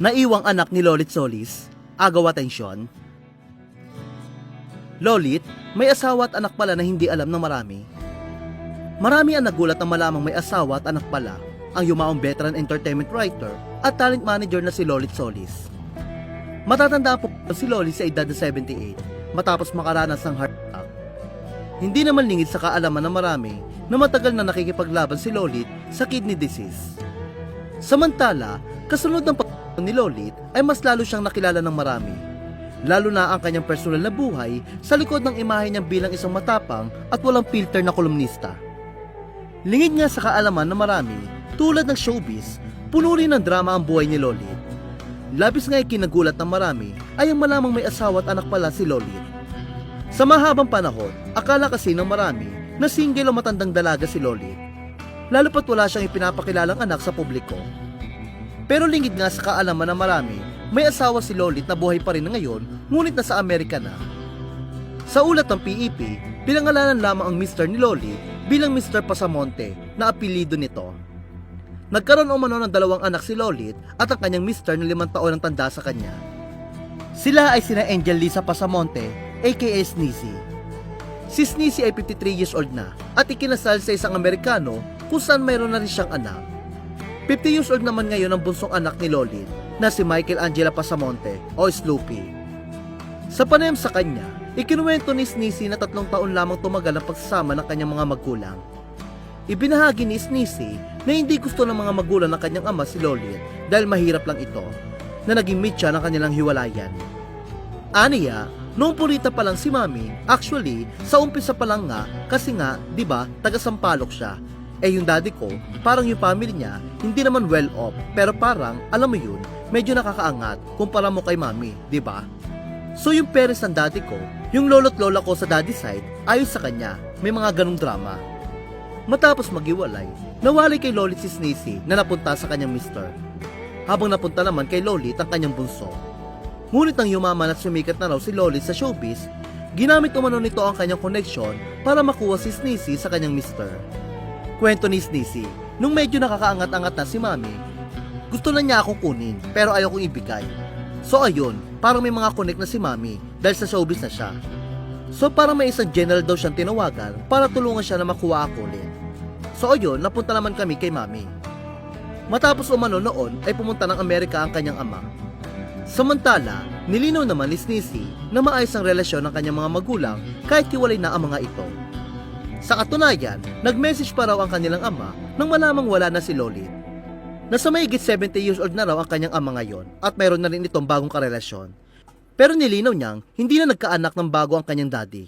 Naiwang anak ni Lolit Solis, agaw atensyon. Lolit, may asawa at anak pala na hindi alam ng marami. Marami ang nagulat na malamang may asawa at anak pala ang yumaong veteran entertainment writer at talent manager na si Lolit Solis. Matatandaan po si Lolit sa edad na 78 matapos makaranas ng heart attack. Hindi naman lingid sa kaalaman ng marami na matagal na nakikipaglaban si Lolit sa kidney disease. Samantala, kasunod ng ni Lolit ay mas lalo siyang nakilala ng marami, lalo na ang kanyang personal na buhay sa likod ng imahe niya bilang isang matapang at walang filter na kolumnista. Lingid nga sa kaalaman ng marami, tulad ng showbiz, puno rin ng drama ang buhay ni Lolit. Labis nga ikinagulat ng marami ay ang malamang may asawa at anak pala si Lolit. Sa mahabang panahon, akala kasi ng marami na single o matandang dalaga si Lolit, lalo pat wala siyang ipinapakilalang anak sa publiko. Pero lingid nga sa kaalaman ng marami, may asawa si Lolit na buhay pa rin ngayon, ngunit nasa Amerika na. Sa ulat ng PEP, pinangalanan lamang ang Mr. ni Lolit bilang Mr. Pasamonte na apelido nito. Nagkaroon umano ng 2 anak si Lolit at ang kanyang Mr. na 5 taon ang tanda sa kanya. Sila ay sina Angel Lisa Pasamonte, aka Sneezy. Si Sneezy ay 53 years old na at ikinasal sa isang Amerikano kung saan mayroon na rin siyang anak. 50 years old naman ngayon ang bunsong anak ni Lolit na si Michael Angela Pasamonte o Sloopy. Sa panayam sa kanya, ikinuwento ni Sneezy na 3 taon lamang tumagal ang pagsasama ng kanyang mga magulang. Ibinahagi ni Sneezy na hindi gusto ng mga magulang ng kanyang ama si Lolit dahil mahirap lang ito, na naging meet siya ng kanilang hiwalayan. Aniya, noong purita pa lang si Mami, actually, sa umpisa pa lang nga, kasi nga, di ba, taga Sampaloc siya. Yung daddy ko, parang yung family niya, hindi naman well off, pero parang, alam mo yun, medyo nakakaangat kumpara mo kay Mami, di ba? So yung parents ng daddy ko, yung lolo't lola ko sa daddy side, ayos sa kanya, may mga ganong drama. Matapos maghiwalay, nawalay kay Lolit si Sneezy na napunta sa kanyang mister, habang napunta naman kay Lolit ang kanyang bunso. Ngunit nang yumaman at sumikat na raw si Lolit sa showbiz, ginamit umano nito ang kanyang connection para makuha si Sneezy sa kanyang mister. Kwento ni Sneezy, nung medyo nakakaangat-angat na si Mami, gusto na niya akong kunin pero ayaw kong ibigay. So ayun, parang may mga connect na si Mami dahil sa showbiz na siya. So parang may isang general daw siyang tinawagan para tulungan siya na makuha ako ulit. So ayun, napunta naman kami kay Mami. Matapos umano noon ay pumunta ng Amerika ang kanyang ama. Samantala, nilinaw naman ni Sneezy na maayos ang relasyon ng kanyang mga magulang kahit hiwalay na ang mga ito. Sa katunayan, nag-message pa raw ang kanilang ama nang malamang wala na si Lolit. Nasa mahigit 70 years old na raw ang kanyang ama ngayon at mayroon na rin itong bagong karelasyon. Pero nilinaw niyang hindi na nagkaanak ng bago ang kanyang daddy.